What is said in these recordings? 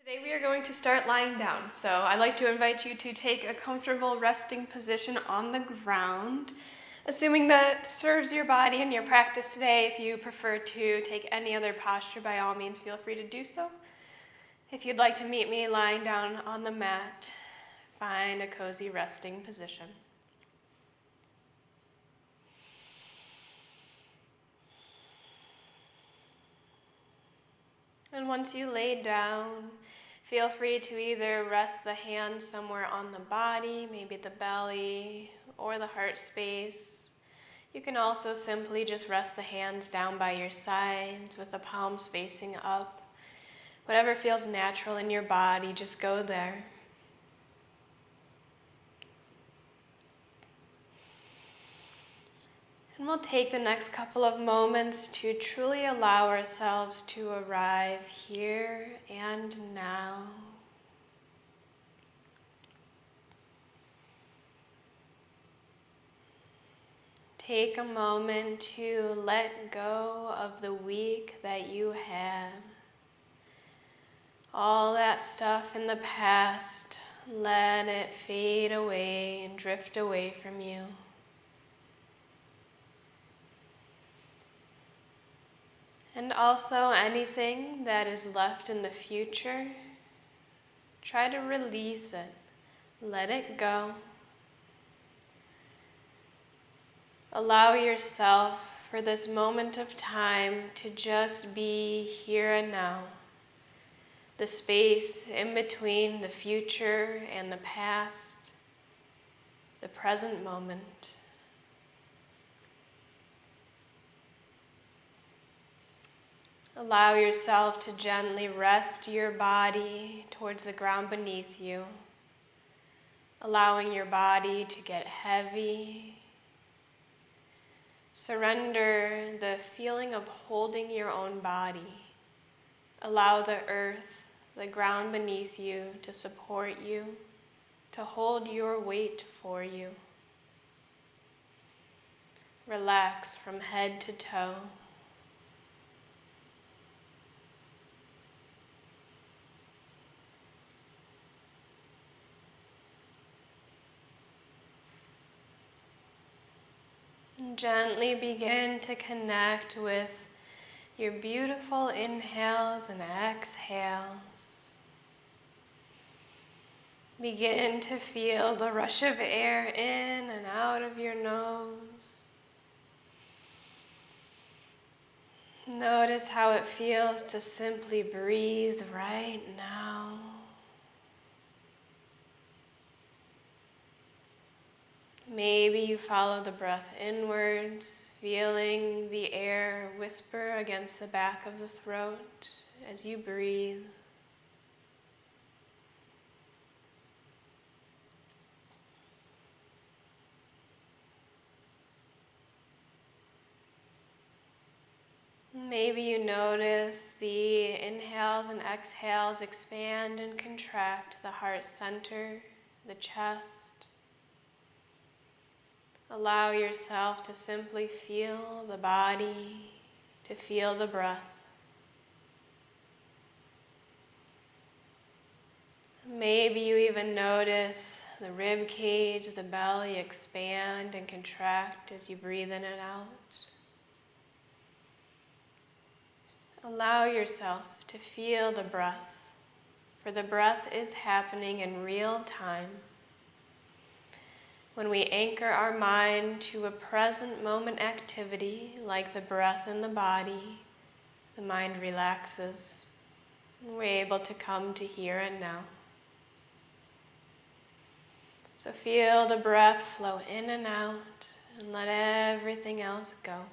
Today we are going to start lying down. So I'd like to invite you to take a comfortable resting position on the ground, assuming that serves your body and your practice today. If you prefer to take any other posture, by all means feel free to do so. If you'd like to meet me lying down on the mat, find a cozy resting position. And once you lay down, feel free to either rest the hands somewhere on the body, maybe the belly or the heart space. You can also simply just rest the hands down by your sides with the palms facing up. Whatever feels natural in your body, just go there. And we'll take the next couple of moments to truly allow ourselves to arrive here and now. Take a moment to let go of the week that you had. All that stuff in the past, let it fade away and drift away from you. And also anything that is left in the future, try to release it. Let it go. Allow yourself for this moment of time to just be here and now. The space in between the future and the past, the present moment. Allow yourself to gently rest your body towards the ground beneath you, allowing your body to get heavy. Surrender the feeling of holding your own body. Allow the earth, the ground beneath you, to support you, to hold your weight for you. Relax from head to toe. Gently begin to connect with your beautiful inhales and exhales. Begin to feel the rush of air in and out of your nose. Notice how it feels to simply breathe right now. Maybe you follow the breath inwards, feeling the air whisper against the back of the throat as you breathe. Maybe you notice the inhales and exhales expand and contract the heart center, the chest. Allow yourself to simply feel the body, to feel the breath. Maybe you even notice the rib cage, the belly expand and contract as you breathe in and out. Allow yourself to feel the breath, for the breath is happening in real time. When we anchor our mind to a present moment activity, like the breath in the body, the mind relaxes, and we're able to come to here and now. So feel the breath flow in and out, and let everything else go.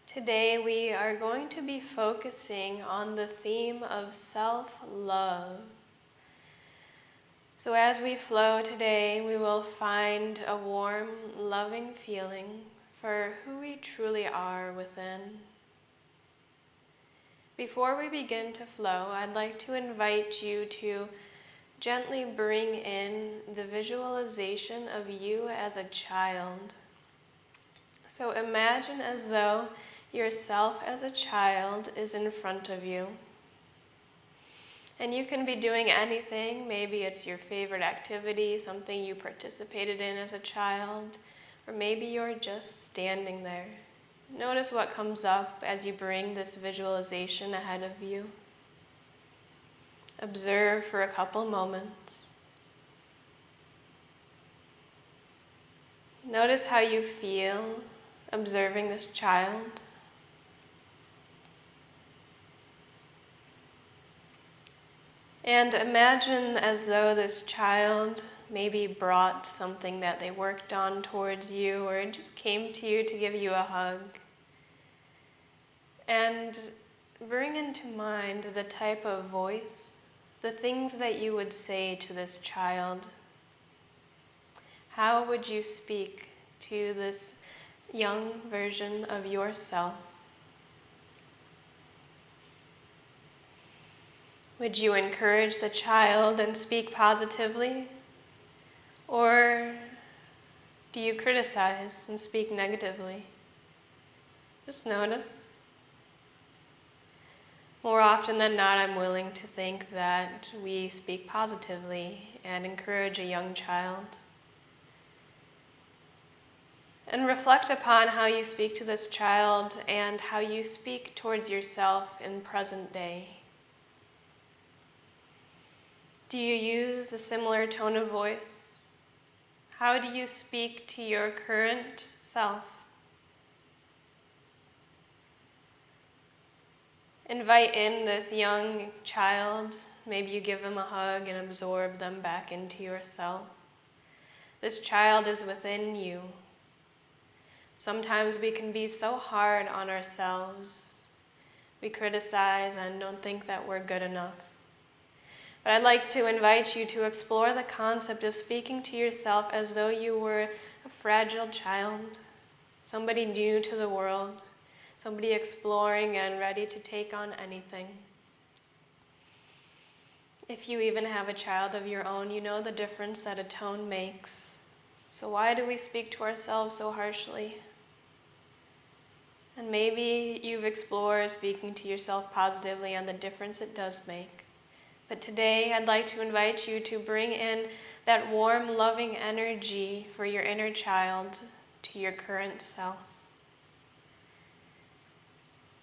Today we are going to be focusing on the theme of self-love. So as we flow today, we will find a warm, loving feeling for who we truly are within. Before we begin to flow, I'd like to invite you to gently bring in the visualization of you as a child. So imagine as though yourself as a child is in front of you. And you can be doing anything. Maybe it's your favorite activity, something you participated in as a child, or maybe you're just standing there. Notice what comes up as you bring this visualization ahead of you. Observe for a couple moments. Notice how you feel observing this child. And imagine as though this child maybe brought something that they worked on towards you, or it just came to you to give you a hug. And bring into mind the type of voice, the things that you would say to this child. How would you speak to this young version of yourself? Would you encourage the child and speak positively? Or do you criticize and speak negatively? Just notice. More often than not, I'm willing to think that we speak positively and encourage a young child. And reflect upon how you speak to this child and how you speak towards yourself in present day. Do you use a similar tone of voice? How do you speak to your current self? Invite in this young child. Maybe you give them a hug and absorb them back into yourself. This child is within you. Sometimes we can be so hard on ourselves. We criticize and don't think that we're good enough. But I'd like to invite you to explore the concept of speaking to yourself as though you were a fragile child, somebody new to the world, somebody exploring and ready to take on anything. If you even have a child of your own, you know the difference that a tone makes. So why do we speak to ourselves so harshly? And maybe you've explored speaking to yourself positively and the difference it does make. But today, I'd like to invite you to bring in that warm, loving energy for your inner child to your current self.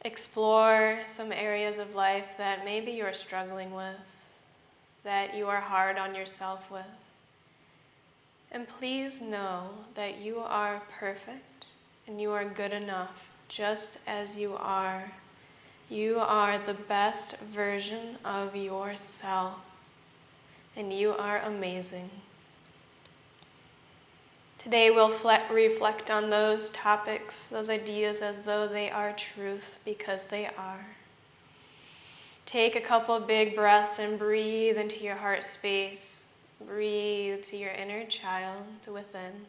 Explore some areas of life that maybe you're struggling with, that you are hard on yourself with. And please know that you are perfect and you are good enough just as you are. You are the best version of yourself, and you are amazing. Today we'll reflect on those topics, those ideas as though they are truth, because they are. Take a couple big breaths and breathe into your heart space. Breathe to your inner child within.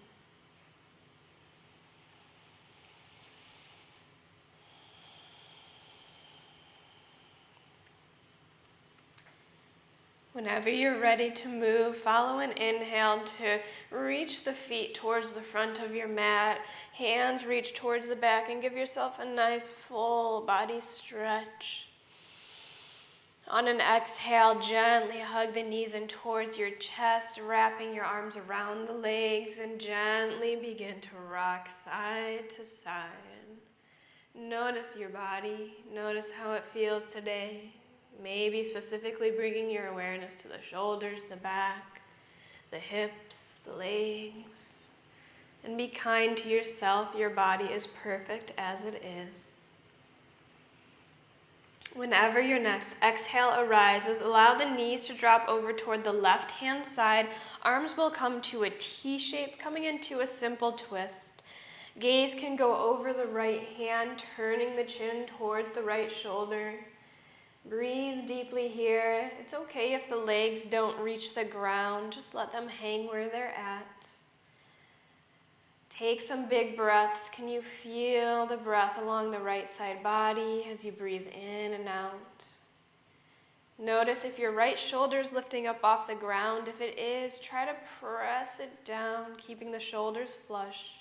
Whenever you're ready to move, follow an inhale to reach the feet towards the front of your mat. Hands reach towards the back and give yourself a nice full body stretch. On an exhale, gently hug the knees in towards your chest, wrapping your arms around the legs, and gently begin to rock side to side. Notice your body. Notice how it feels today. Maybe specifically bringing your awareness to the shoulders, the back, the hips, the legs. And be kind to yourself. Your body is perfect as it is. Whenever your next exhale arises, allow the knees to drop over toward the left-hand side. Arms will come to a T shape, coming into a simple twist. Gaze can go over the right hand, turning the chin towards the right shoulder. Breathe deeply here. It's okay if the legs don't reach the ground. Just let them hang where they're at. Take some big breaths. Can you feel the breath along the right side body as you breathe in and out? Notice if your right shoulder is lifting up off the ground. If it is, try to press it down, keeping the shoulders flush.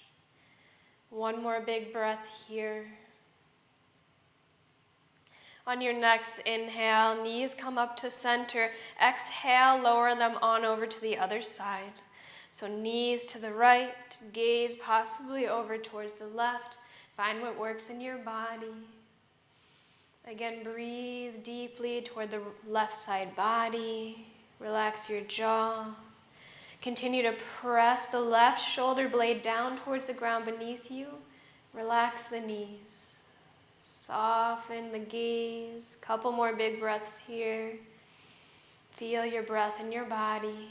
One more big breath here. On your next inhale, knees come up to center. Exhale, lower them on over to the other side. So knees to the right, gaze possibly over towards the left. Find what works in your body. Again, breathe deeply toward the left side body. Relax your jaw. Continue to press the left shoulder blade down towards the ground beneath you. Relax the knees. Soften the gaze. Couple more big breaths here. Feel your breath in your body.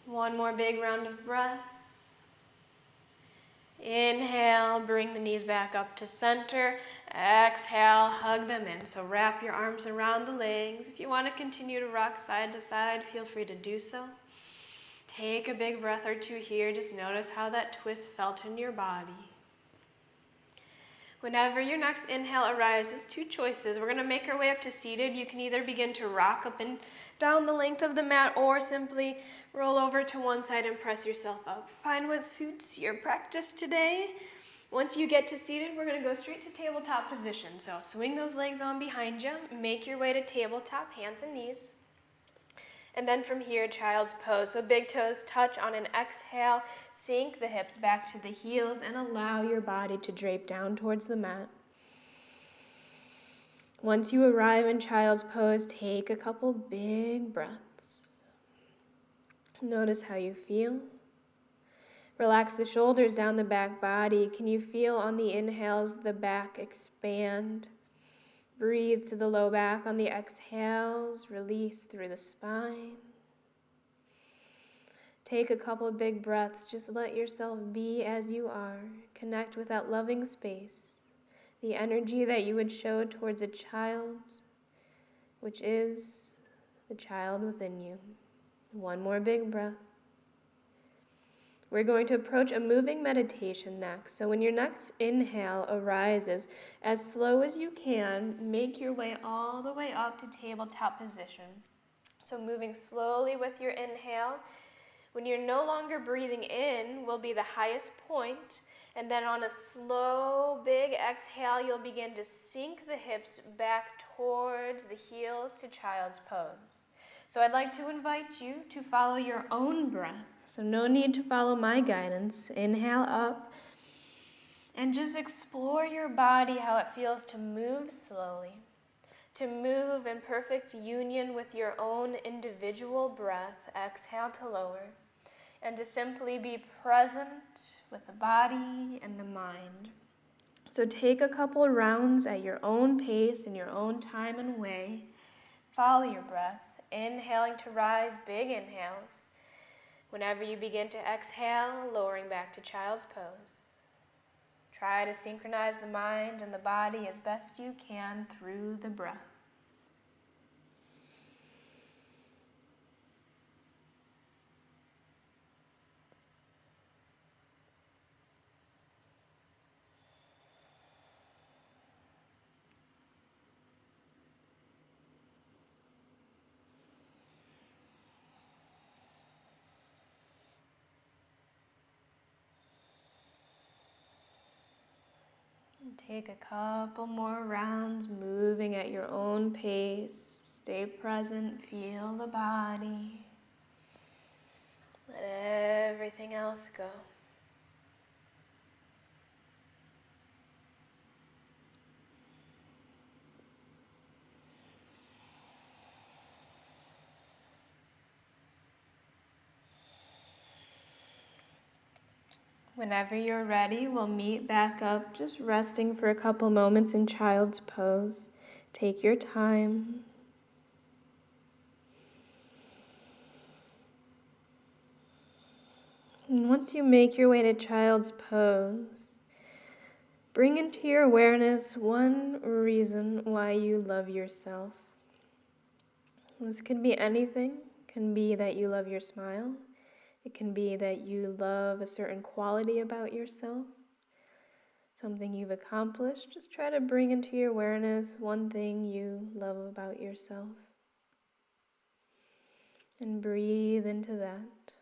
One more big round of breath. Inhale, bring the knees back up to center. Exhale, hug them in. So wrap your arms around the legs. If you want to continue to rock side to side, feel free to do so. Take a big breath or two here. Just notice how that twist felt in your body. Whenever your next inhale arises, two choices. We're going to make our way up to seated. You can either begin to rock up and down the length of the mat or simply roll over to one side and press yourself up. Find what suits your practice today. Once you get to seated, we're going to go straight to tabletop position. So swing those legs on behind you. Make your way to tabletop, hands and knees. And then from here, child's pose. So big toes touch on an exhale. Sink the hips back to the heels and allow your body to drape down towards the mat. Once you arrive in child's pose, take a couple big breaths. Notice how you feel. Relax the shoulders down the back body. Can you feel on the inhales the back expand? Breathe to the low back on the exhales. Release through the spine. Take a couple big breaths. Just let yourself be as you are. Connect with that loving space, the energy that you would show towards a child, which is the child within you. One more big breath. We're going to approach a moving meditation next. So when your next inhale arises, as slow as you can, make your way all the way up to tabletop position. So moving slowly with your inhale. When you're no longer breathing in will be the highest point, and then on a slow, big exhale, you'll begin to sink the hips back towards the heels to child's pose. So I'd like to invite you to follow your own breath. So no need to follow my guidance. Inhale up and just explore your body, how it feels to move slowly, to move in perfect union with your own individual breath. Exhale to lower, and to simply be present with the body and the mind. So take a couple rounds at your own pace, in your own time and way. Follow your breath, inhaling to rise, big inhales. Whenever you begin to exhale, lowering back to child's pose. Try to synchronize the mind and the body as best you can through the breath. Take a couple more rounds, moving at your own pace. Stay present, feel the body. Let everything else go. Whenever you're ready, we'll meet back up, just resting for a couple moments in child's pose. Take your time. And once you make your way to child's pose, bring into your awareness one reason why you love yourself. This could be anything. It can be that you love your smile. It can be that you love a certain quality about yourself. something you've accomplished. Just try to bring into your awareness one thing you love about yourself. And breathe into that.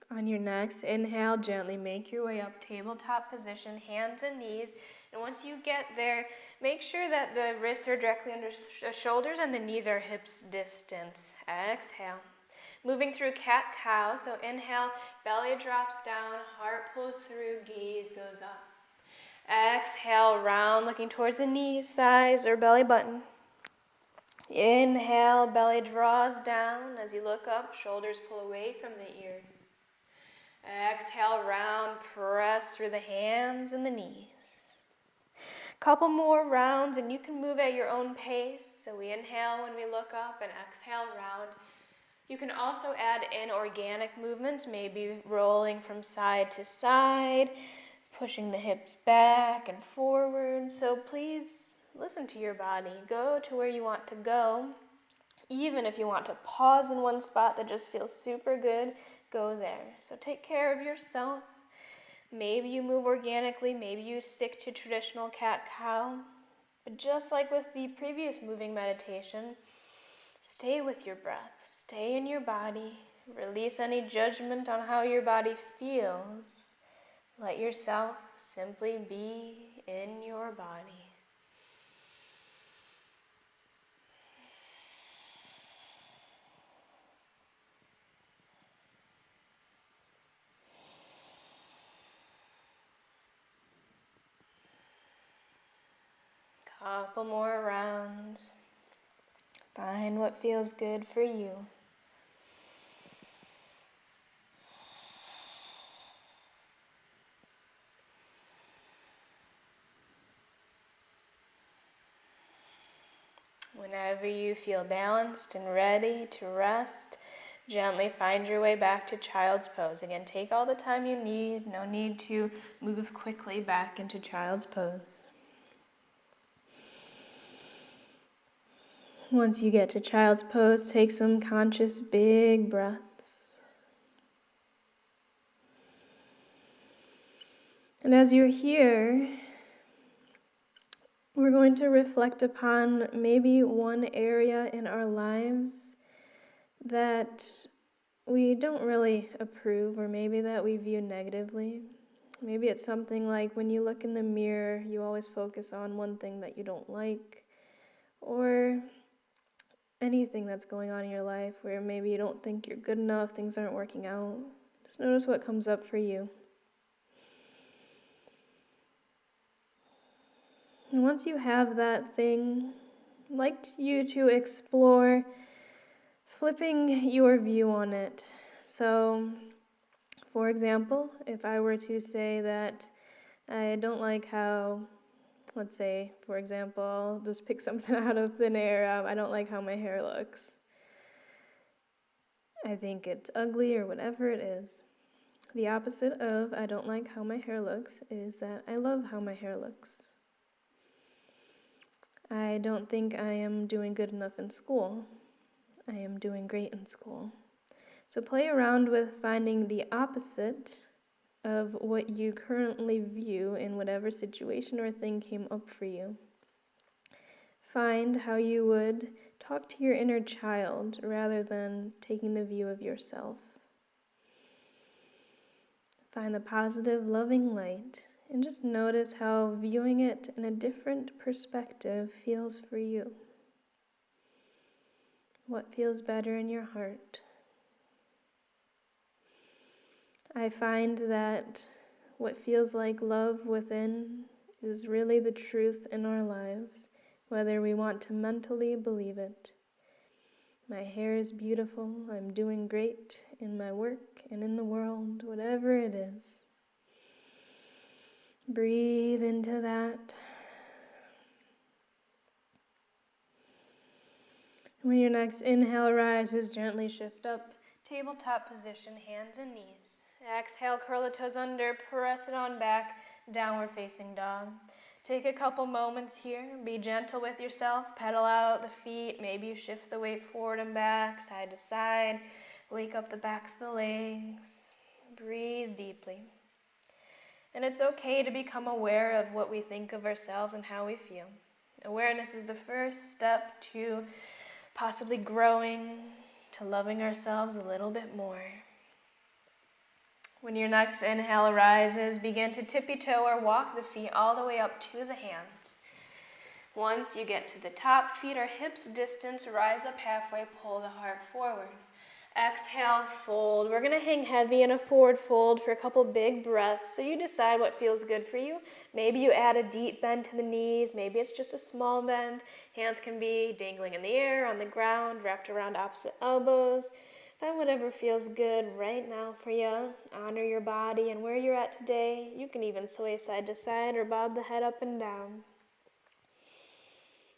On your next inhale, gently make your way up, tabletop position, hands and knees. And once you get there, make sure that the wrists are directly under the shoulders and the knees are hips distance. Exhale. Moving through cat-cow, so inhale, belly drops down, heart pulls through, gaze goes up. Exhale, round, looking towards the knees, thighs, or belly button. Inhale, belly draws down. As you look up, shoulders pull away from the ears. Exhale, round, press through the hands and the knees. Couple more rounds and you can move at your own pace. So we inhale when we look up and exhale, round. You can also add in organic movements, maybe rolling from side to side, pushing the hips back and forward. So please listen to your body. Go to where you want to go. Even if you want to pause in one spot that just feels super good, go there. So take care of yourself. Maybe you move organically, maybe you stick to traditional cat-cow. But just like with the previous moving meditation, stay with your breath, stay in your body, release any judgment on how your body feels. Let yourself simply be in your body. Couple more rounds. Find what feels good for you. Whenever you feel balanced and ready to rest, gently find your way back to child's pose. Again, take all the time you need. No need to move quickly back into child's pose. Once you get to child's pose, take some conscious big breaths. And as you're here, we're going to reflect upon maybe one area in our lives that we don't really approve, or maybe that we view negatively. Maybe it's something like when you look in the mirror, you always focus on one thing that you don't like, or anything that's going on in your life where maybe you don't think you're good enough, things aren't working out. Just notice what comes up for you. And once you have that thing, I'd like you to explore flipping your view on it. So, for example, if I were to say that I don't like how, let's say, for example, I'll just pick something out of thin air, I don't like how my hair looks. I think it's ugly or whatever it is. The opposite of I don't like how my hair looks is that I love how my hair looks. I don't think I am doing good enough in school. I am doing great in school. So play around with finding the opposite of what you currently view in whatever situation or thing came up for you. Find how you would talk to your inner child rather than taking the view of yourself. Find the positive, loving light, and just notice how viewing it in a different perspective feels for you. What feels better in your heart? I find that what feels like love within is really the truth in our lives, whether we want to mentally believe it. My hair is beautiful, I'm doing great in my work and in the world, whatever it is. Breathe into that. When your next inhale rises, gently shift up. Tabletop position, hands and knees. Exhale, curl the toes under, press it on back, downward facing dog. Take a couple moments here, be gentle with yourself, pedal out the feet, maybe you shift the weight forward and back, side to side, Wake up the backs of the legs. Breathe deeply. And it's okay to become aware of what we think of ourselves and how we feel. Awareness is the first step to possibly growing, to loving ourselves a little bit more. When your next inhale arises, begin to tippy-toe or walk the feet all the way up to the hands. Once you get to the top, feet are hips distance, rise up halfway, pull the heart forward. Exhale, fold. We're going to hang heavy in a forward fold for a couple big breaths, so you decide what feels good for you. Maybe you add a deep bend to the knees, maybe it's just a small bend. Hands can be dangling in the air, on the ground, wrapped around opposite elbows. Find whatever feels good right now for you. Honor your body and where you're at today. You can even sway side to side or bob the head up and down.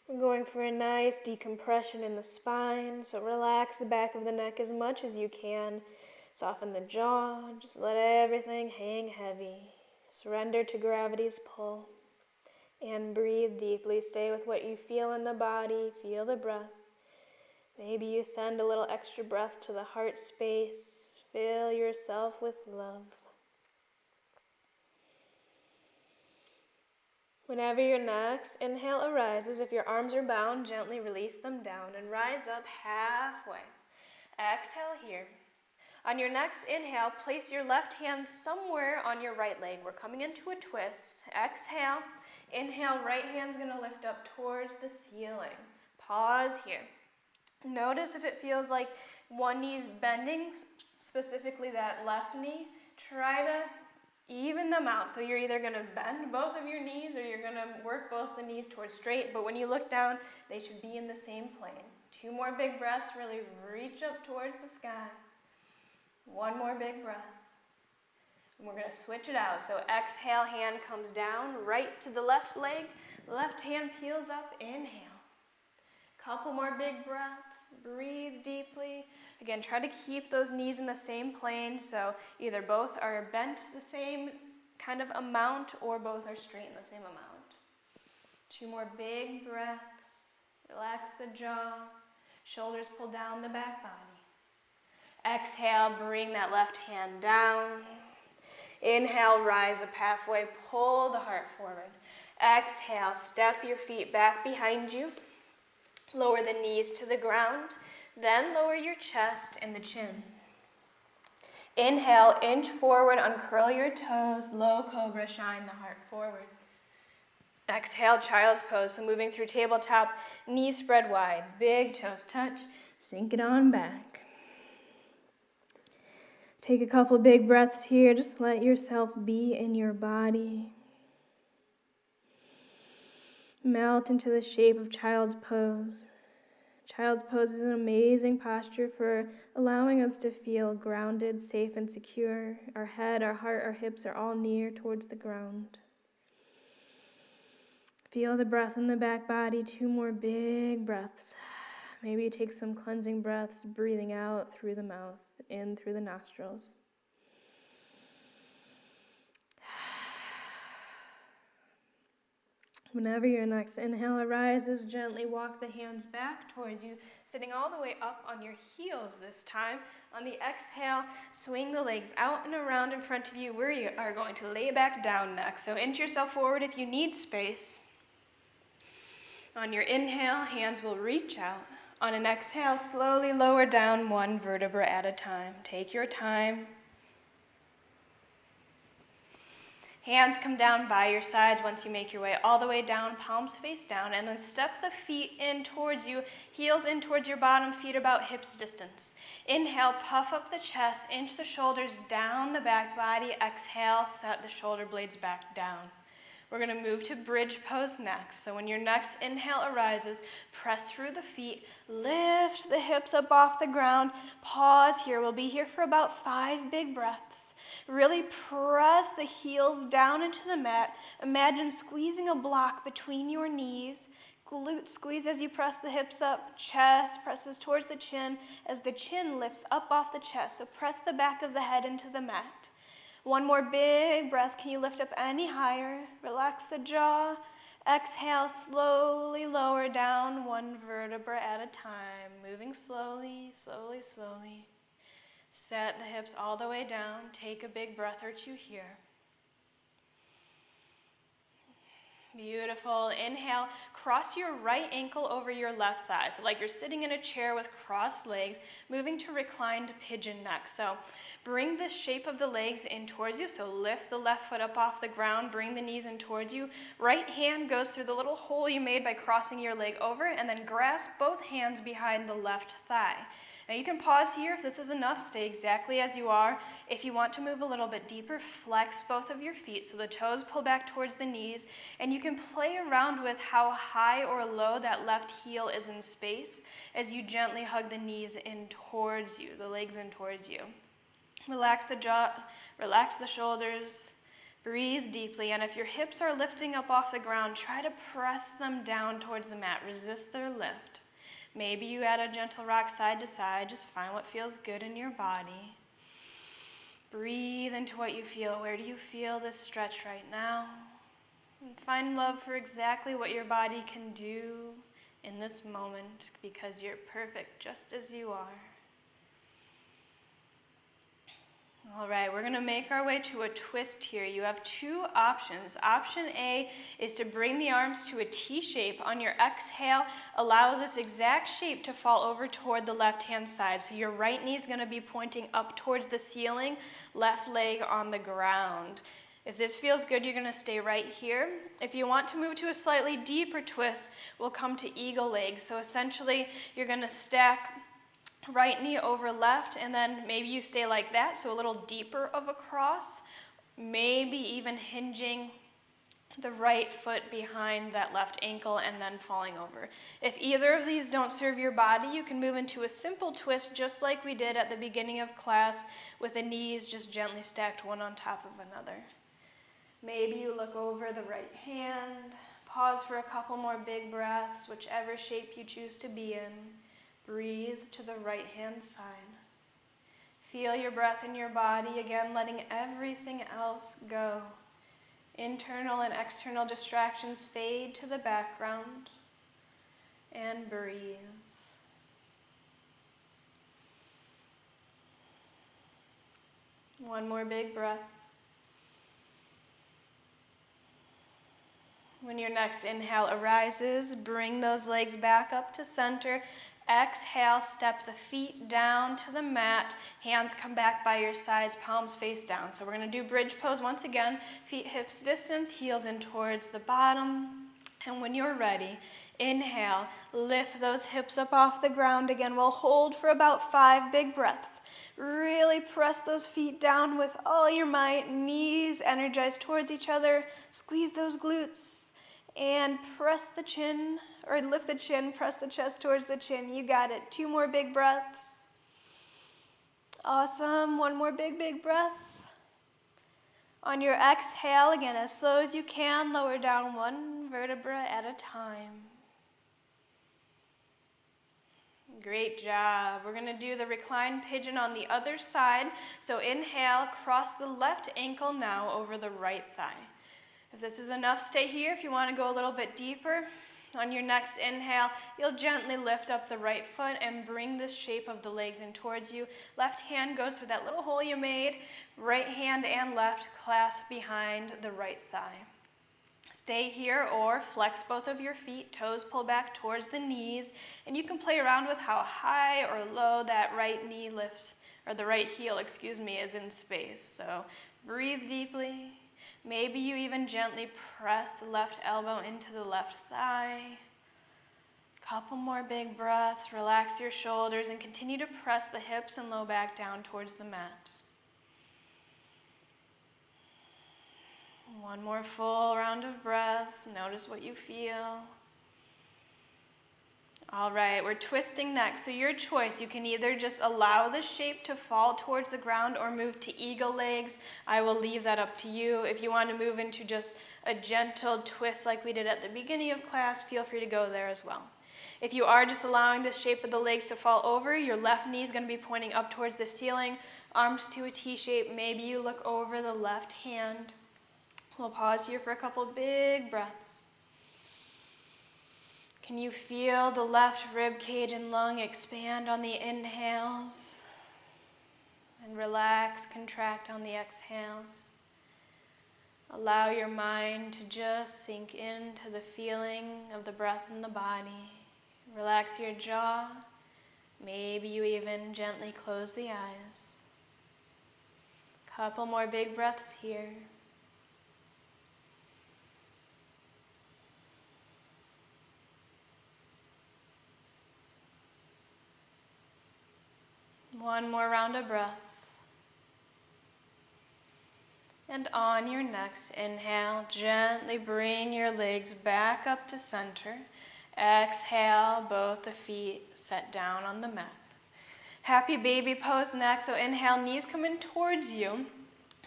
We're going for a nice decompression in the spine, so relax the back of the neck as much as you can. Soften the jaw, just let everything hang heavy. Surrender to gravity's pull. And breathe deeply. Stay with what you feel in the body. Feel the breath. Maybe you send a little extra breath to the heart space. Fill yourself with love. Whenever your next inhale arises, if your arms are bound, gently release them down and rise up halfway. Exhale here. On your next inhale, place your left hand somewhere on your right leg. We're coming into a twist. Exhale. Inhale, right hand's going to lift up towards the ceiling. Pause here. Notice if it feels like one knee's bending, specifically that left knee. Try to even them out. So you're either going to bend both of your knees or you're going to work both the knees towards straight. But when you look down, they should be in the same plane. 2 more big breaths. Really reach up towards the sky. 1 more big breath. And we're going to switch it out. So exhale, hand comes down, right to the left leg. Left hand peels up. Inhale. Couple more big breaths. Breathe deeply. Again, try to keep those knees in the same plane, so either both are bent the same kind of amount or both are straight in the same amount. 2 more big breaths. Relax the jaw. Shoulders pull down the back body. Exhale, bring that left hand down. Inhale, rise up halfway. Pull the heart forward. Exhale, step your feet back behind you. Lower the knees to the ground, then lower your chest and the chin. Inhale, inch forward, uncurl your toes, low cobra, shine the heart forward. Exhale, child's pose, so moving through tabletop, knees spread wide, big toes touch, sink it on back. Take a couple big breaths here, just let yourself be in your body. Melt into the shape of child's pose. Child's pose is an amazing posture for allowing us to feel grounded, safe, and secure. Our head, our heart, our hips are all near towards the ground. Feel the breath in the back body. 2 more big breaths. Maybe you take some cleansing breaths, breathing out through the mouth, in through the nostrils. Whenever your next inhale arises, gently walk the hands back towards you, sitting all the way up on your heels this time. On the exhale, swing the legs out and around in front of you. We are going to lay back down next. So inch yourself forward if you need space. On your inhale, hands will reach out. On an exhale, slowly lower down 1 vertebra at a time. Take your time. Hands come down by your sides once you make your way all the way down, palms face down, and then step the feet in towards you, heels in towards your bottom, feet about hips distance. Inhale, puff up the chest, inch the shoulders down the back body. Exhale, set the shoulder blades back down. We're going to move to bridge pose next. So when your next inhale arises, press through the feet, lift the hips up off the ground, pause here. We'll be here for about 5 big breaths. Really press the heels down into the mat. Imagine squeezing a block between your knees. Glute squeeze as you press the hips up. Chest presses towards the chin as the chin lifts up off the chest. So press the back of the head into the mat. 1 more big breath. Can you lift up any higher? Relax the jaw. Exhale, slowly lower down 1 vertebra at a time. Moving slowly, slowly, slowly. Set the hips all the way down. Take a big breath or two here. Beautiful. Inhale, cross your right ankle over your left thigh. So like you're sitting in a chair with crossed legs, moving to reclined pigeon neck. So bring the shape of the legs in towards you. So lift the left foot up off the ground, bring the knees in towards you. Right hand goes through the little hole you made by crossing your leg over, and then grasp both hands behind the left thigh. Now you can pause here if this is enough, stay exactly as you are. If you want to move a little bit deeper, flex both of your feet so the toes pull back towards the knees, and you can play around with how high or low that left heel is in space as you gently hug the knees in towards you, the legs in towards you. Relax the jaw, relax the shoulders, breathe deeply, and if your hips are lifting up off the ground, try to press them down towards the mat, resist their lift. Maybe you add a gentle rock side to side. Just find what feels good in your body. Breathe into what you feel. Where do you feel this stretch right now? And find love for exactly what your body can do in this moment, because you're perfect just as you are. All right, we're going to make our way to a twist here. You have two options. Option A is to bring the arms to a T shape. On your exhale, allow this exact shape to fall over toward the left-hand side. So your right knee is going to be pointing up towards the ceiling, left leg on the ground. If this feels good, you're going to stay right here. If you want to move to a slightly deeper twist, we'll come to eagle legs. So essentially, you're going to stack right knee over left, and then maybe you stay like that, so a little deeper of a cross, maybe even hinging the right foot behind that left ankle and then falling over. If either of these don't serve your body, you can move into a simple twist just like we did at the beginning of class, with the knees just gently stacked one on top of another. Maybe you look over the right hand, pause for a couple more big breaths, whichever shape you choose to be in. Breathe to the right-hand side. Feel your breath in your body, again letting everything else go. Internal and external distractions fade to the background. And breathe. One more big breath. When your next inhale arises, bring those legs back up to center. Exhale, step the feet down to the mat. Hands come back by your sides, palms face down. So we're going to do bridge pose once again. Feet hips distance, heels in towards the bottom. And when you're ready, inhale, lift those hips up off the ground again. We'll hold for about 5 big breaths. Really press those feet down with all your might. Knees energized towards each other. Squeeze those glutes. And press the chin, or lift the chin, press the chest towards the chin. You got it. 2 more big breaths. Awesome. 1 more big breath. On your exhale, again, as slow as you can, lower down 1 vertebra at a time. Great job. We're going to do the reclined pigeon on the other side. So inhale, cross the left ankle now over the right thigh. If this is enough, stay here. If you want to go a little bit deeper, on your next inhale, you'll gently lift up the right foot and bring the shape of the legs in towards you. Left hand goes through that little hole you made. Right hand and left clasp behind the right thigh. Stay here or flex both of your feet, toes pull back towards the knees, and you can play around with how high or low that right knee lifts, or the right heel, is in space. So breathe deeply. Maybe you even gently press the left elbow into the left thigh. Couple more big breaths. Relax your shoulders and continue to press the hips and low back down towards the mat. 1 more full round of breath. Notice what you feel. All right, we're twisting next. So your choice, you can either just allow the shape to fall towards the ground or move to eagle legs. I will leave that up to you. If you want to move into just a gentle twist like we did at the beginning of class, feel free to go there as well. If you are just allowing the shape of the legs to fall over, your left knee is going to be pointing up towards the ceiling, arms to a T shape. Maybe you look over the left hand. We'll pause here for a couple big breaths. Can you feel the left rib cage and lung expand on the inhales? and relax, contract on the exhales. Allow your mind to just sink into the feeling of the breath in the body. Relax your jaw. Maybe you even gently close the eyes. Couple more big breaths here. One more round of breath. And on your next inhale, gently bring your legs back up to center. Exhale, both the feet set down on the mat. Happy baby pose next. So inhale, knees come in towards you.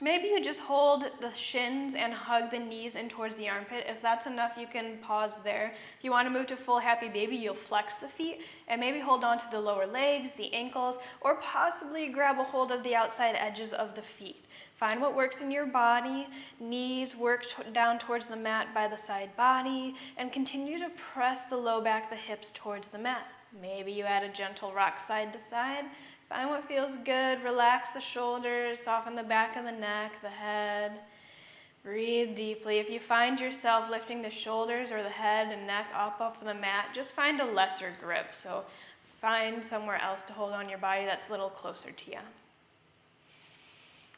Maybe you just hold the shins and hug the knees in towards the armpit. If that's enough, you can pause there. If you want to move to full happy baby, you'll flex the feet and maybe hold on to the lower legs, the ankles, or possibly grab a hold of the outside edges of the feet. Find what works in your body. Knees work down towards the mat by the side body, and continue to press the low back, the hips towards the mat. Maybe you add a gentle rock side to side. Find what feels good. Relax the shoulders, soften the back of the neck, the head. Breathe deeply. If you find yourself lifting the shoulders or the head and neck up off the mat, just find a lesser grip. So find somewhere else to hold on your body that's a little closer to you.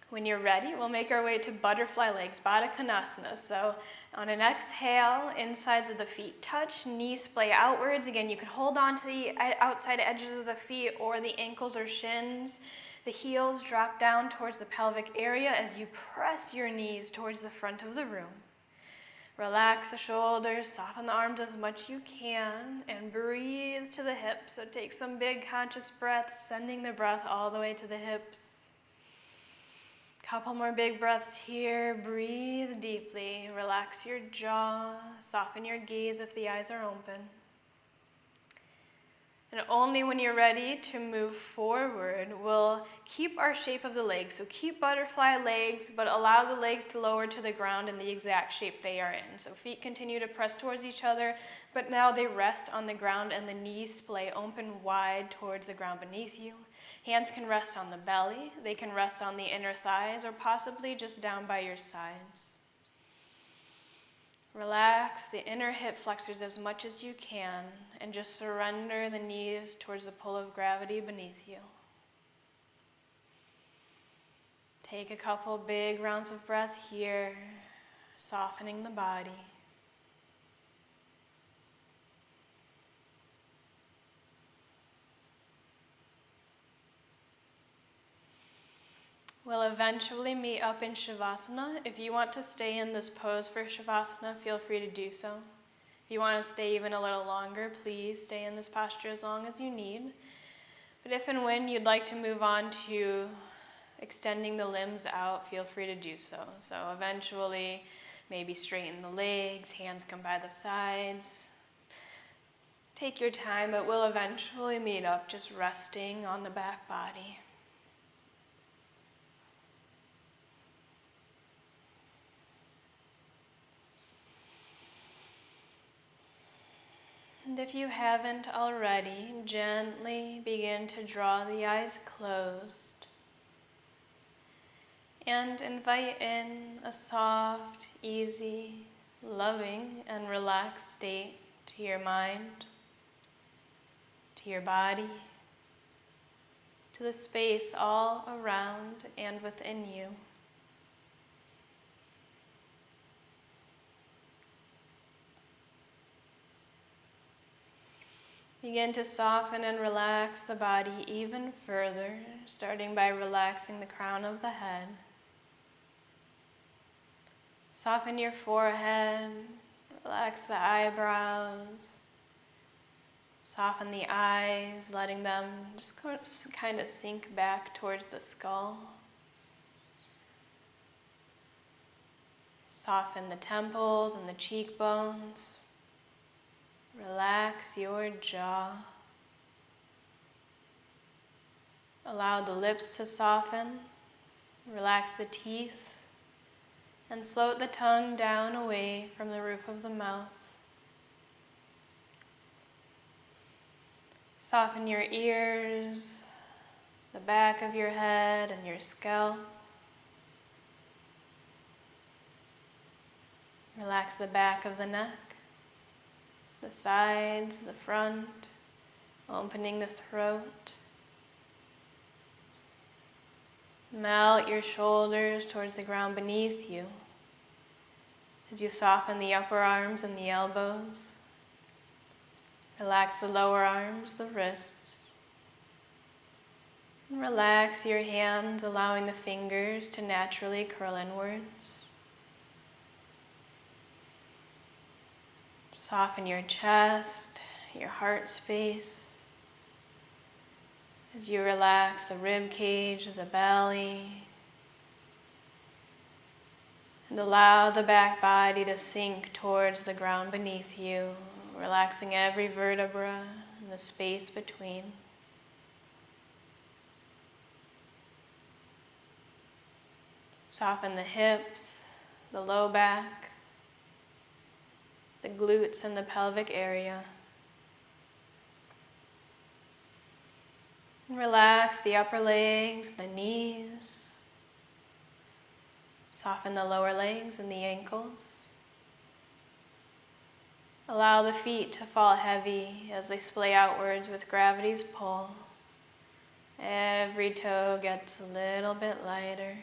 When you're ready, we'll make our way to butterfly legs, Badakanasana. So on an exhale, insides of the feet touch, knees splay outwards. Again, you can hold on to the outside edges of the feet or the ankles or shins. The heels drop down towards the pelvic area as you press your knees towards the front of the room. Relax the shoulders, soften the arms as much as you can, and breathe to the hips. So take some big conscious breaths, sending the breath all the way to the hips. Couple more big breaths here. Breathe deeply. Relax your jaw. Soften your gaze if the eyes are open. And only when you're ready to move forward, we'll keep our shape of the legs. So keep butterfly legs, but allow the legs to lower to the ground in the exact shape they are in. So feet continue to press towards each other, but now they rest on the ground and the knees splay open wide towards the ground beneath you. Hands can rest on the belly, they can rest on the inner thighs, or possibly just down by your sides. Relax the inner hip flexors as much as you can, and just surrender the knees towards the pull of gravity beneath you. Take a couple big rounds of breath here, softening the body. We'll eventually meet up in Shavasana. If you want to stay in this pose for Shavasana, feel free to do so. If you want to stay even a little longer, please stay in this posture as long as you need. But if and when you'd like to move on to extending the limbs out, feel free to do so. So eventually, maybe straighten the legs, hands come by the sides. Take your time, but we'll eventually meet up just resting on the back body. And if you haven't already, gently begin to draw the eyes closed and invite in a soft, easy, loving, and relaxed state to your mind, to your body, to the space all around and within you. Begin to soften and relax the body even further, starting by relaxing the crown of the head. Soften your forehead, relax the eyebrows, soften the eyes, letting them just kind of sink back towards the skull. Soften the temples and the cheekbones. Relax your jaw. Allow the lips to soften. Relax the teeth. And float the tongue down away from the roof of the mouth. Soften your ears. the back of your head and your scalp. Relax the back of the neck, the sides, the front, opening the throat. Melt your shoulders towards the ground beneath you as you soften the upper arms and the elbows. Relax the lower arms, the wrists. And relax your hands, allowing the fingers to naturally curl inwards. Soften your chest, your heart space. As you relax the rib cage, the belly, and allow the back body to sink towards the ground beneath you, relaxing every vertebra and the space between. Soften the hips, the low back, the glutes and the pelvic area. Relax the upper legs, the knees. Soften the lower legs and the ankles. Allow the feet to fall heavy as they splay outwards with gravity's pull. Every toe gets a little bit lighter.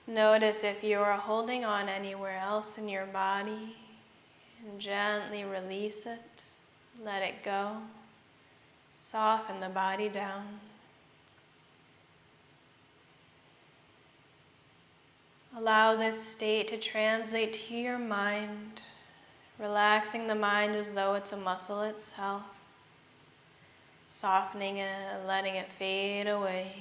Notice if you are holding on anywhere else in your body, and gently release it. Let it go. Soften the body down. Allow this state to translate to your mind, relaxing the mind as though it's a muscle itself, softening it and letting it fade away.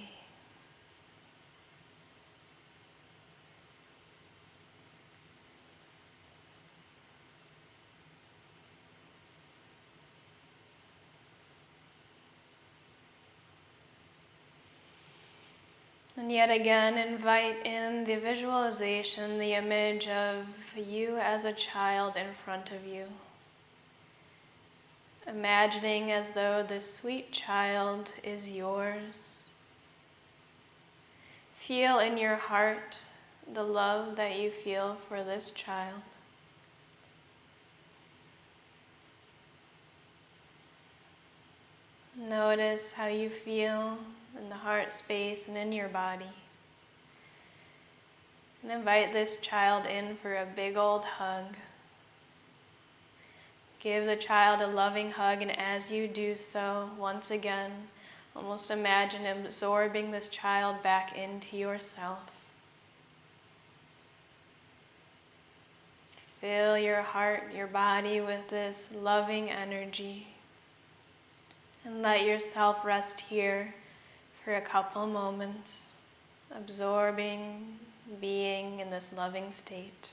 And yet again, invite in the visualization, the image of you as a child in front of you. Imagining as though this sweet child is yours. Feel in your heart the love that you feel for this child. Notice how you feel in the heart space and in your body. And invite this child in for a big old hug. Give the child a loving hug, and as you do so, once again, almost imagine absorbing this child back into yourself. Fill your heart, your body with this loving energy. And let yourself rest here for a couple moments, absorbing, being in this loving state.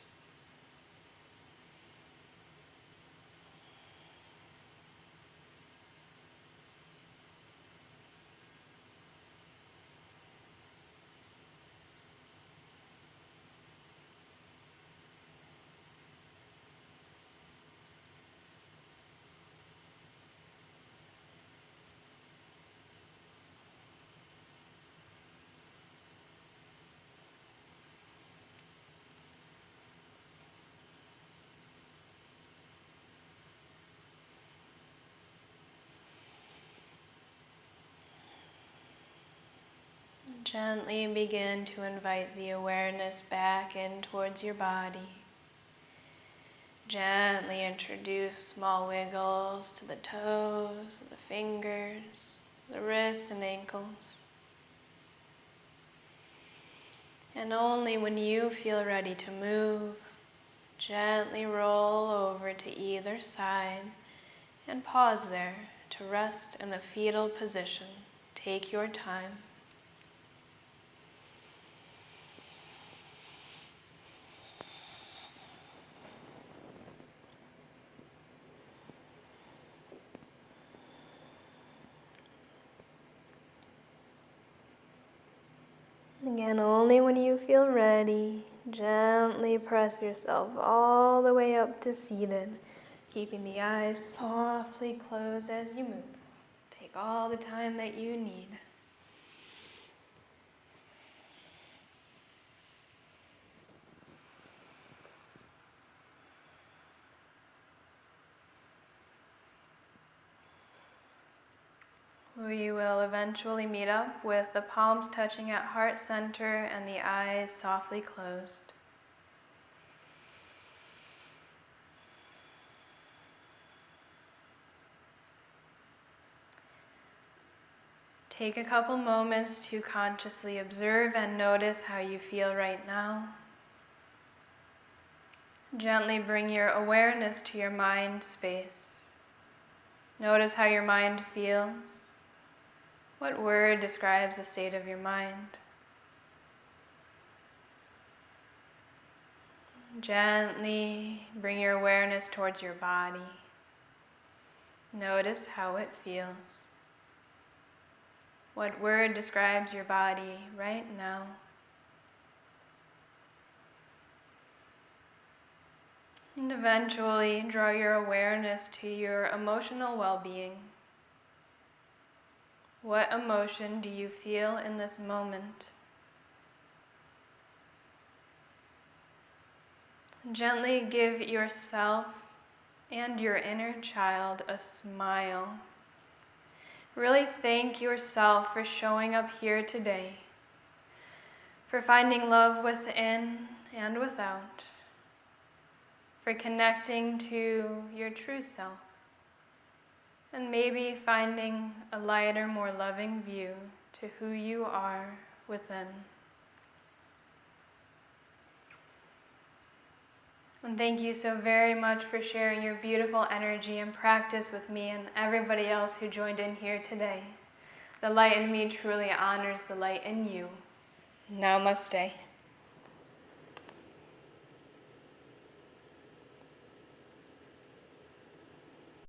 Gently begin to invite the awareness back in towards your body. Gently introduce small wiggles to the toes, the fingers, the wrists and ankles. And only when you feel ready to move, gently roll over to either side and pause there to rest in a fetal position. Take your time. Again, only when you feel ready, gently press yourself all the way up to seated. keeping the eyes softly closed as you move. Take all the time that you need. We will eventually meet up with the palms touching at heart center and the eyes softly closed. Take a couple moments to consciously observe and notice how you feel right now. Gently bring your awareness to your mind space. Notice how your mind feels. What word describes the state of your mind? Gently bring your awareness towards your body. Notice how it feels. What word describes your body right now? And eventually draw your awareness to your emotional well-being. What emotion do you feel in this moment? Gently give yourself and your inner child a smile. Really thank yourself for showing up here today, for finding love within and without, for connecting to your true self, and maybe finding a lighter, more loving view to who you are within. And thank you so very much for sharing your beautiful energy and practice with me and everybody else who joined in here today. The light in me truly honors the light in you. Namaste.